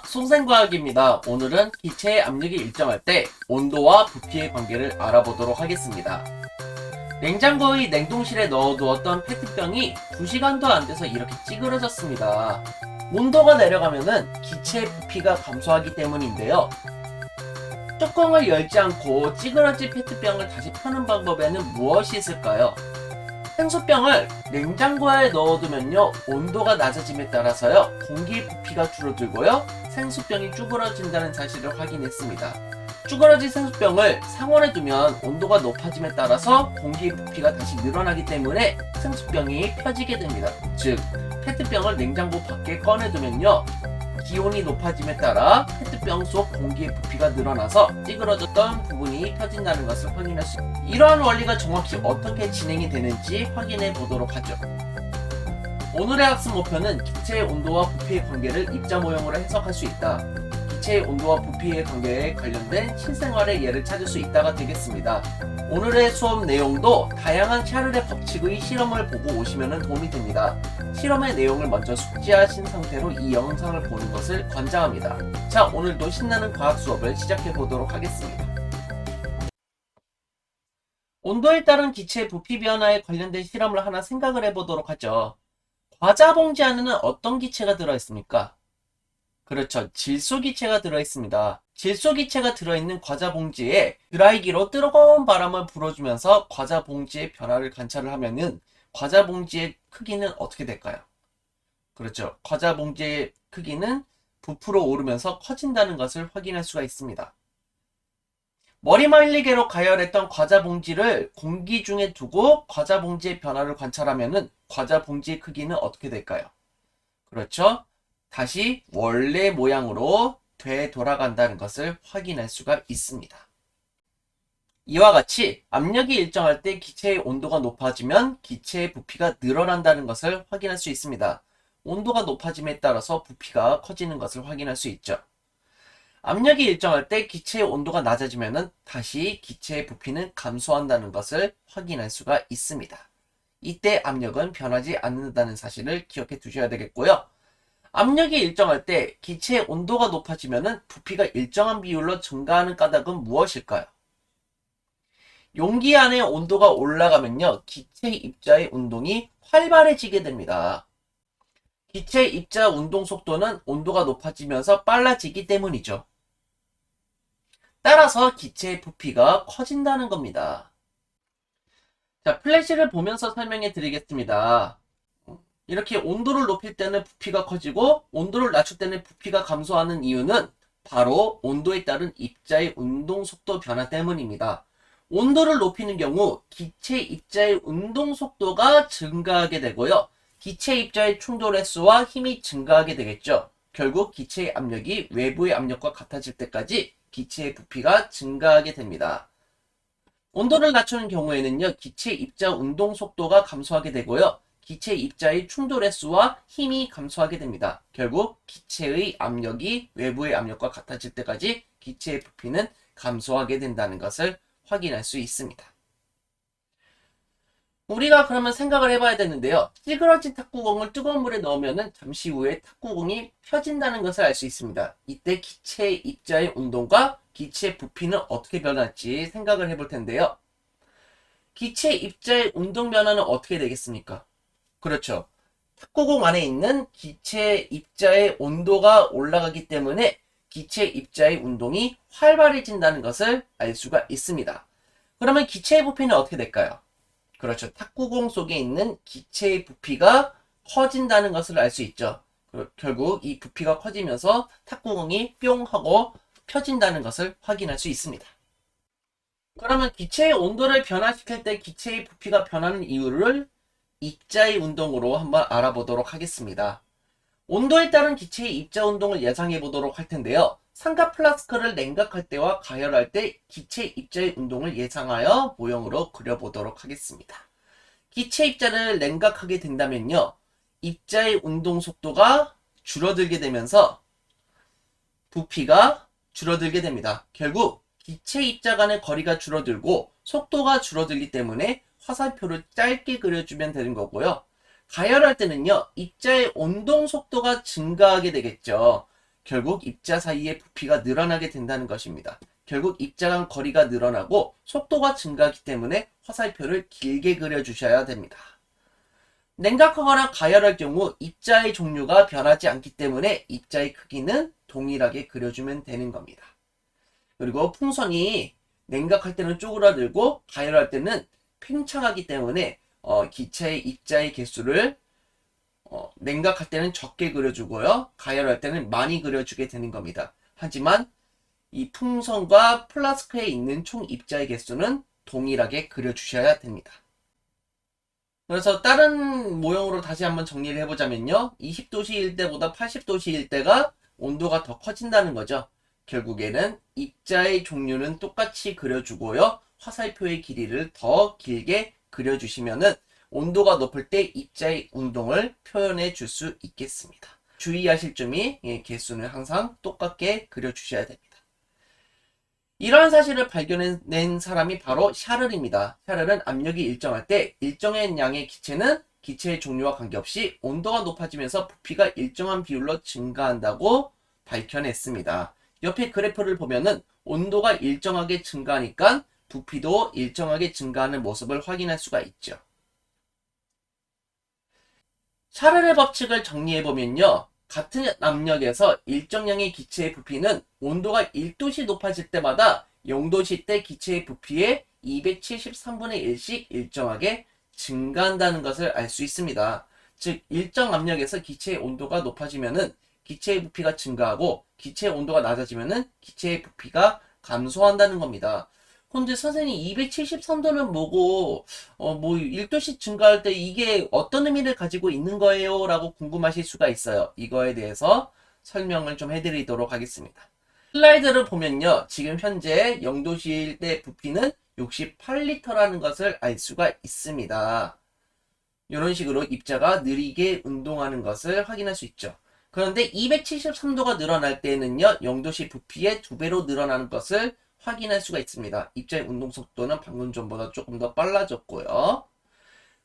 송생과학입니다. 오늘은 기체의 압력이 일정할 때 온도와 부피의 관계를 알아보도록 하겠습니다. 냉장고의 냉동실에 넣어두었던 페트병이 2시간도 안 돼서 이렇게 찌그러졌습니다. 온도가 내려가면은 기체의 부피가 감소하기 때문인데요. 뚜껑을 열지 않고 찌그러진 페트병을 다시 펴는 방법에는 무엇이 있을까요? 생수병을 냉장고에 넣어두면요, 온도가 낮아짐에 따라서요, 공기 부피가 줄어들고요, 생수병이 쭈그러진다는 사실을 확인했습니다. 쭈그러진 생수병을 상온에 두면 온도가 높아짐에 따라서 공기 부피가 다시 늘어나기 때문에 생수병이 펴지게 됩니다. 즉, 페트병을 냉장고 밖에 꺼내두면요, 기온이 높아짐에 따라 페트병 속 공기의 부피가 늘어나서 찌그러졌던 부분이 펴진다는 것을 확인할 수 있습니다. 이러한 원리가 정확히 어떻게 진행이 되는지 확인해 보도록 하죠. 오늘의 학습 목표는 기체의 온도와 부피의 관계를 입자 모형으로 해석할 수 있다. 기체의 온도와 부피의 관계에 관련된 실생활의 예를 찾을 수 있다가 되겠습니다. 오늘의 수업 내용도 다양한 샤를의 법칙의 실험을 보고 오시면 도움이 됩니다. 실험의 내용을 먼저 숙지하신 상태로 이 영상을 보는 것을 권장합니다. 자, 오늘도 신나는 과학 수업을 시작해 보도록 하겠습니다. 온도에 따른 기체의 부피 변화에 관련된 실험을 하나 생각을 해보도록 하죠. 과자 봉지 안에는 어떤 기체가 들어있습니까? 그렇죠. 질소 기체가 들어있습니다. 질소 기체가 들어있는 과자 봉지에 드라이기로 뜨거운 바람을 불어주면서 과자 봉지의 변화를 관찰을 하면은 과자 봉지의 크기는 어떻게 될까요? 그렇죠. 과자 봉지의 크기는 부풀어 오르면서 커진다는 것을 확인할 수가 있습니다. 머리 말리개로 가열했던 과자 봉지를 공기 중에 두고 과자 봉지의 변화를 관찰하면은 과자 봉지의 크기는 어떻게 될까요? 그렇죠. 다시 원래 모양으로 되돌아간다는 것을 확인할 수가 있습니다. 이와 같이 압력이 일정할 때 기체의 온도가 높아지면 기체의 부피가 늘어난다는 것을 확인할 수 있습니다. 온도가 높아짐에 따라서 부피가 커지는 것을 확인할 수 있죠. 압력이 일정할 때 기체의 온도가 낮아지면 다시 기체의 부피는 감소한다는 것을 확인할 수가 있습니다. 이때 압력은 변하지 않는다는 사실을 기억해 두셔야 되겠고요. 압력이 일정할 때 기체의 온도가 높아지면 부피가 일정한 비율로 증가하는 까닭은 무엇일까요? 용기 안의 온도가 올라가면요, 기체 입자의 운동이 활발해지게 됩니다. 기체 입자 운동 속도는 온도가 높아지면서 빨라지기 때문이죠. 따라서 기체의 부피가 커진다는 겁니다. 자, 플래시를 보면서 설명해 드리겠습니다. 이렇게 온도를 높일 때는 부피가 커지고 온도를 낮출 때는 부피가 감소하는 이유는 바로 온도에 따른 입자의 운동 속도 변화 때문입니다. 온도를 높이는 경우 기체 입자의 운동 속도가 증가하게 되고요. 기체 입자의 충돌 횟수와 힘이 증가하게 되겠죠. 결국 기체의 압력이 외부의 압력과 같아질 때까지 기체의 부피가 증가하게 됩니다. 온도를 낮추는 경우에는요, 기체 입자 운동 속도가 감소하게 되고요. 기체 입자의 충돌 횟수와 힘이 감소하게 됩니다. 결국 기체의 압력이 외부의 압력과 같아질 때까지 기체의 부피는 감소하게 된다는 것을 확인할 수 있습니다. 우리가 그러면 생각을 해봐야 되는데요. 찌그러진 탁구공을 뜨거운 물에 넣으면 잠시 후에 탁구공이 펴진다는 것을 알 수 있습니다. 이때 기체 입자의 운동과 기체 부피는 어떻게 변할지 생각을 해볼 텐데요. 기체 입자의 운동 변화는 어떻게 되겠습니까? 그렇죠. 탁구공 안에 있는 기체 입자의 온도가 올라가기 때문에 기체 입자의 운동이 활발해진다는 것을 알 수가 있습니다. 그러면 기체의 부피는 어떻게 될까요? 그렇죠. 탁구공 속에 있는 기체의 부피가 커진다는 것을 알 수 있죠. 결국 이 부피가 커지면서 탁구공이 뿅 하고 펴진다는 것을 확인할 수 있습니다. 그러면 기체의 온도를 변화시킬 때 기체의 부피가 변하는 이유를 입자의 운동으로 한번 알아보도록 하겠습니다. 온도에 따른 기체의 입자 운동을 예상해 보도록 할 텐데요. 삼각 플라스크를 냉각할 때와 가열할 때 기체 입자의 운동을 예상하여 모형으로 그려보도록 하겠습니다. 기체 입자를 냉각하게 된다면요, 입자의 운동 속도가 줄어들게 되면서 부피가 줄어들게 됩니다. 결국 기체 입자 간의 거리가 줄어들고 속도가 줄어들기 때문에 화살표를 짧게 그려주면 되는 거고요. 가열할 때는요, 입자의 운동 속도가 증가하게 되겠죠. 결국 입자 사이의 부피가 늘어나게 된다는 것입니다. 결국 입자 간 거리가 늘어나고 속도가 증가하기 때문에 화살표를 길게 그려주셔야 됩니다. 냉각하거나 가열할 경우 입자의 종류가 변하지 않기 때문에 입자의 크기는 동일하게 그려주면 되는 겁니다. 그리고 풍선이 냉각할 때는 쪼그라들고 가열할 때는 팽창하기 때문에 기체의 입자의 개수를 냉각할 때는 적게 그려주고요. 가열할 때는 많이 그려주게 되는 겁니다. 하지만 이 풍선과 플라스크에 있는 총 입자의 개수는 동일하게 그려주셔야 됩니다. 그래서 다른 모형으로 다시 한번 정리를 해보자면요. 20도씨일 때보다 80도씨일 때가 온도가 더 커진다는 거죠. 결국에는 입자의 종류는 똑같이 그려주고요. 화살표의 길이를 더 길게 그려주시면은 온도가 높을 때 입자의 운동을 표현해 줄 수 있겠습니다. 주의하실 점이 개수는 항상 똑같게 그려주셔야 됩니다. 이러한 사실을 발견해낸 사람이 바로 샤를입니다. 샤를은 압력이 일정할 때 일정한 양의 기체는 기체의 종류와 관계없이 온도가 높아지면서 부피가 일정한 비율로 증가한다고 밝혀냈습니다. 옆에 그래프를 보면은 온도가 일정하게 증가하니까 부피도 일정하게 증가하는 모습을 확인할 수가 있죠. 샤를의 법칙을 정리해보면요. 같은 압력에서 일정량의 기체의 부피는 온도가 1도씨 높아질 때마다 0도씨 때 기체의 부피의 273분의 1씩 일정하게 증가한다는 것을 알 수 있습니다. 즉 일정 압력에서 기체의 온도가 높아지면은 기체의 부피가 증가하고 기체의 온도가 낮아지면은 기체의 부피가 감소한다는 겁니다. 근데 선생님 273도는 뭐고 뭐 1도씩 증가할 때 이게 어떤 의미를 가지고 있는 거예요? 라고 궁금하실 수가 있어요. 이거에 대해서 설명을 좀 해드리도록 하겠습니다. 슬라이드를 보면요. 지금 현재 0도씨일 때 부피는 68리터라는 것을 알 수가 있습니다. 이런 식으로 입자가 느리게 운동하는 것을 확인할 수 있죠. 그런데 273도가 늘어날 때는요. 0도씨 부피의 2배로 늘어나는 것을 확인할 수가 있습니다. 입자의 운동 속도는 방금 전보다 조금 더 빨라졌고요.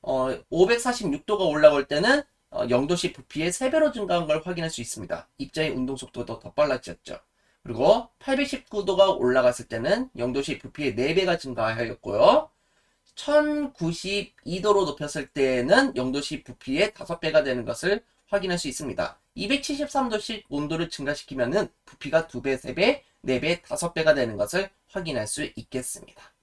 546도가 올라올 때는 0도씨 부피의 3배로 증가한 걸 확인할 수 있습니다. 입자의 운동 속도도 더 빨라졌죠. 그리고 819도가 올라갔을 때는 0도씨 부피의 4배가 증가하였고요. 1092도로 높였을 때는 0도씨 부피의 5배가 되는 것을 확인할 수 있습니다. 273도씩 온도를 증가시키면은 부피가 2배, 3배, 4배, 5배가 되는 것을 확인할 수 있겠습니다.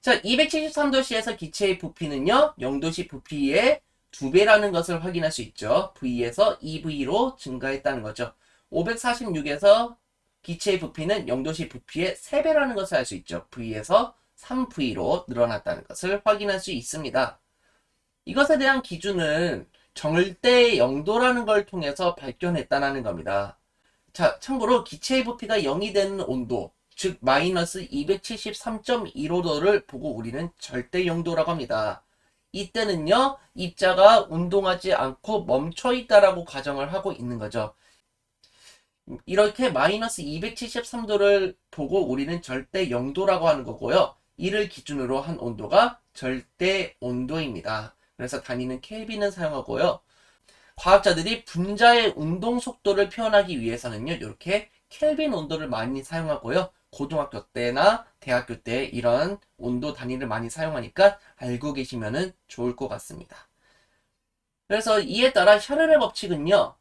자, 273도씨에서 기체의 부피는요, 0도씨 부피의 2배라는 것을 확인할 수 있죠. V에서 2V로 증가했다는 거죠. 546에서 기체의 부피는 0도씨 부피의 3배라는 것을 알 수 있죠. V에서 3V로 늘어났다는 것을 확인할 수 있습니다. 이것에 대한 기준은 절대 0도라는 걸 통해서 발견했다는 겁니다. 자, 참고로 기체의 부피가 0이 되는 온도, 즉 마이너스 273.15도를 보고 우리는 절대 0도라고 합니다. 이때는요, 입자가 운동하지 않고 멈춰 있다라고 가정을 하고 있는 거죠. 이렇게 마이너스 273도를 보고 우리는 절대 0도라고 하는 거고요. 이를 기준으로 한 온도가 절대 온도입니다. 그래서 단위는 켈빈을 사용하고요. 과학자들이 분자의 운동 속도를 표현하기 위해서는요. 이렇게 켈빈 온도를 많이 사용하고요. 고등학교 때나 대학교 때 이런 온도 단위를 많이 사용하니까 알고 계시면 좋을 것 같습니다. 그래서 이에 따라 샤를의 법칙은요.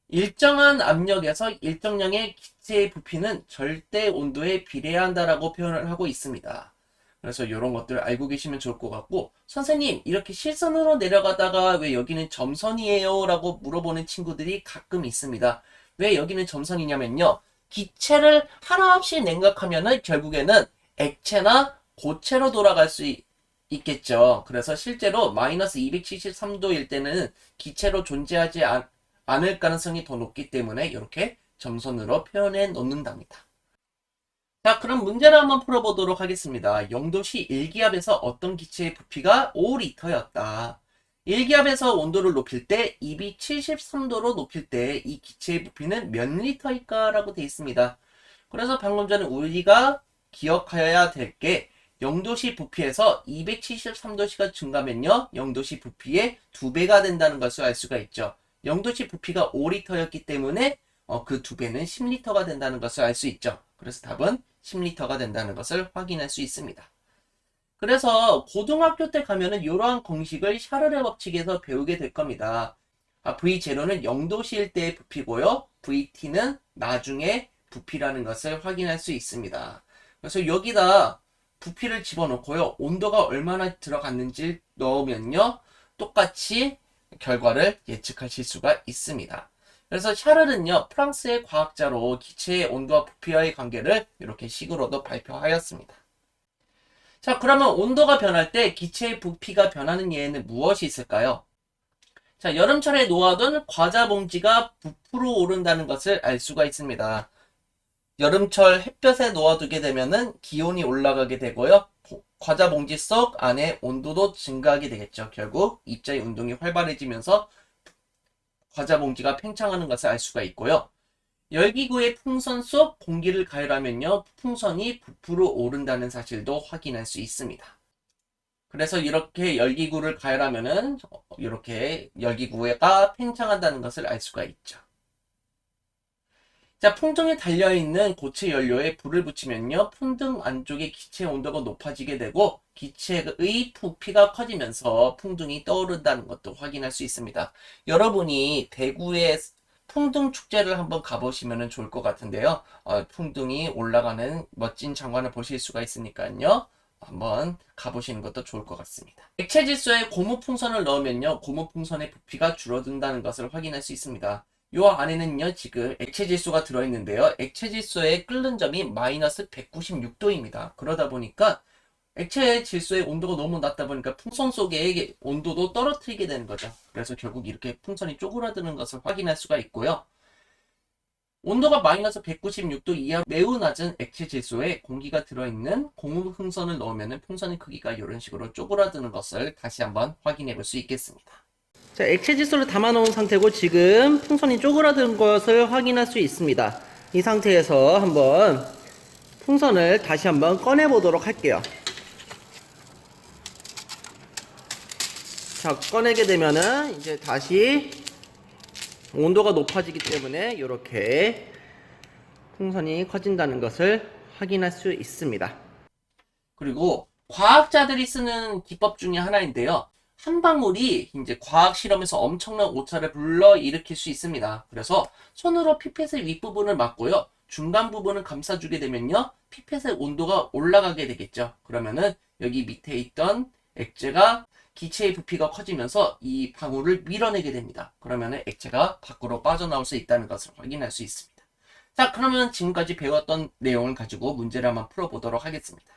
일정한 압력에서 일정량의 기체의 부피는 절대 온도에 비례한다라고 표현을 하고 있습니다. 그래서 이런 것들 알고 계시면 좋을 것 같고, 선생님 이렇게 실선으로 내려가다가 왜 여기는 점선이에요? 라고 물어보는 친구들이 가끔 있습니다. 왜 여기는 점선이냐면요. 기체를 하나 없이 냉각하면은 결국에는 액체나 고체로 돌아갈 수 있겠죠. 그래서 실제로 마이너스 273도일 때는 기체로 존재하지 않을 가능성이 더 높기 때문에 이렇게 점선으로 표현해 놓는답니다. 자, 그럼 문제를 한번 풀어보도록 하겠습니다. 0도씨 1기압에서 어떤 기체의 부피가 5리터였다. 1기압에서 온도를 높일 때 입이 73도로 높일 때 이 기체의 부피는 몇 리터일까? 라고 되어 있습니다. 그래서 방금 전에 우리가 기억해야 될 게 0도씨 부피에서 273도씨가 증가하면요. 0도씨 부피의 2배가 된다는 것을 알 수가 있죠. 0도씨 부피가 5리터였기 때문에 그 2배는 10리터가 된다는 것을 알 수 있죠. 그래서 답은 10리터가 된다는 것을 확인할 수 있습니다. 그래서 고등학교 때 가면은 이러한 공식을 샤를의 법칙에서 배우게 될 겁니다. V0는 0도씨일 때의 부피고요. VT는 나중에 부피라는 것을 확인할 수 있습니다. 그래서 여기다 부피를 집어넣고요. 온도가 얼마나 들어갔는지 넣으면요. 똑같이 결과를 예측하실 수가 있습니다. 그래서 샤를은요. 프랑스의 과학자로 기체의 온도와 부피와의 관계를 이렇게 식으로도 발표하였습니다. 자, 그러면 온도가 변할 때 기체의 부피가 변하는 예에는 무엇이 있을까요? 자, 여름철에 놓아둔 과자 봉지가 부풀어 오른다는 것을 알 수가 있습니다. 여름철 햇볕에 놓아두게 되면은 기온이 올라가게 되고요. 과자 봉지 속 안에 온도도 증가하게 되겠죠. 결국 입자의 운동이 활발해지면서 과자 봉지가 팽창하는 것을 알 수가 있고요. 열기구의 풍선 속 공기를 가열하면요. 풍선이 부풀어 오른다는 사실도 확인할 수 있습니다. 그래서 이렇게 열기구를 가열하면은 이렇게 열기구가 팽창한다는 것을 알 수가 있죠. 자, 풍등에 달려있는 고체 연료에 불을 붙이면요. 풍등 안쪽의 기체 온도가 높아지게 되고 기체의 부피가 커지면서 풍등이 떠오른다는 것도 확인할 수 있습니다. 여러분이 대구의 풍등 축제를 한번 가보시면 좋을 것 같은데요. 풍등이 올라가는 멋진 장관을 보실 수가 있으니까요. 한번 가보시는 것도 좋을 것 같습니다. 액체 질소에 고무풍선을 넣으면요. 고무풍선의 부피가 줄어든다는 것을 확인할 수 있습니다. 요 안에는요, 지금 액체 질소가 들어있는데요. 액체 질소의 끓는 점이 마이너스 196도입니다. 그러다 보니까 액체 질소의 온도가 너무 낮다 보니까 풍선 속의 온도도 떨어뜨리게 되는 거죠. 그래서 결국 이렇게 풍선이 쪼그라드는 것을 확인할 수가 있고요. 온도가 마이너스 196도 이하 매우 낮은 액체 질소에 공기가 들어있는 고무 풍선을 넣으면 풍선의 크기가 이런 식으로 쪼그라드는 것을 다시 한번 확인해 볼 수 있겠습니다. 자, 액체 질소를 담아 놓은 상태고 지금 풍선이 쪼그라든 것을 확인할 수 있습니다. 이 상태에서 한번 풍선을 다시 한번 꺼내 보도록 할게요. 자, 꺼내게 되면은 이제 다시 온도가 높아지기 때문에 이렇게 풍선이 커진다는 것을 확인할 수 있습니다. 그리고 과학자들이 쓰는 기법 중에 하나인데요. 한 방울이 이제 과학 실험에서 엄청난 오차를 불러일으킬 수 있습니다. 그래서 손으로 피펫의 윗부분을 막고요. 중간 부분을 감싸주게 되면요. 피펫의 온도가 올라가게 되겠죠. 그러면은 여기 밑에 있던 액체가 기체의 부피가 커지면서 이 방울을 밀어내게 됩니다. 그러면은 액체가 밖으로 빠져나올 수 있다는 것을 확인할 수 있습니다. 자, 그러면 지금까지 배웠던 내용을 가지고 문제를 한번 풀어보도록 하겠습니다.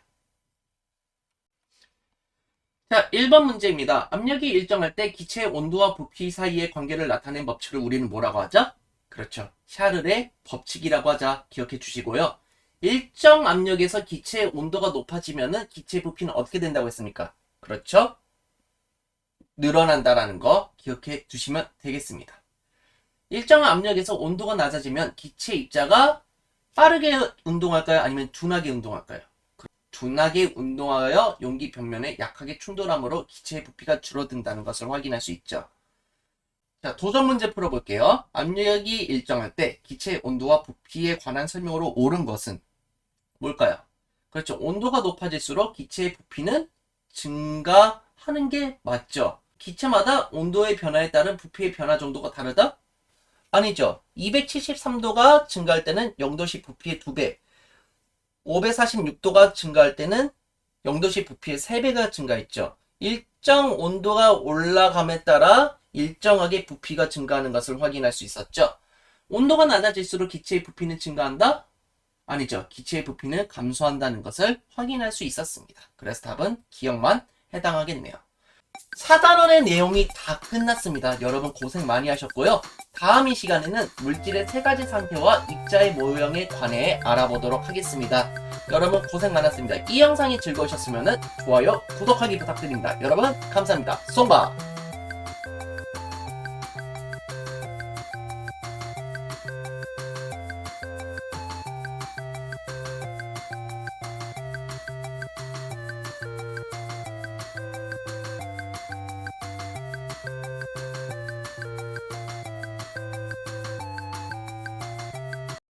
자, 1번 문제입니다. 압력이 일정할 때 기체의 온도와 부피 사이의 관계를 나타낸 법칙을 우리는 뭐라고 하죠? 그렇죠. 샤를의 법칙이라고 하자. 기억해 주시고요. 일정 압력에서 기체의 온도가 높아지면은 기체의 부피는 어떻게 된다고 했습니까? 그렇죠. 늘어난다라는 거 기억해 두시면 되겠습니다. 일정 압력에서 온도가 낮아지면 기체 입자가 빠르게 운동할까요? 아니면 둔하게 운동할까요? 둔하게 운동하여 용기 벽면에 약하게 충돌함으로 기체의 부피가 줄어든다는 것을 확인할 수 있죠. 자, 도전 문제 풀어볼게요. 압력이 일정할 때 기체의 온도와 부피에 관한 설명으로 옳은 것은 뭘까요? 그렇죠. 온도가 높아질수록 기체의 부피는 증가하는 게 맞죠. 기체마다 온도의 변화에 따른 부피의 변화 정도가 다르다? 아니죠. 273도가 증가할 때는 0도씨 부피의 2배, 546도가 증가할 때는 0도씨 부피의 3배가 증가했죠. 일정 온도가 올라감에 따라 일정하게 부피가 증가하는 것을 확인할 수 있었죠. 온도가 낮아질수록 기체의 부피는 증가한다? 아니죠. 기체의 부피는 감소한다는 것을 확인할 수 있었습니다. 그래서 답은 기억만 해당하겠네요. 4단원의 내용이 다 끝났습니다. 여러분 고생 많이 하셨고요. 다음 이 시간에는 물질의 3가지 상태와 입자의 모형에 관해 알아보도록 하겠습니다. 여러분 고생 많았습니다. 이 영상이 즐거우셨으면 좋아요, 구독하기 부탁드립니다. 여러분 감사합니다. 송바!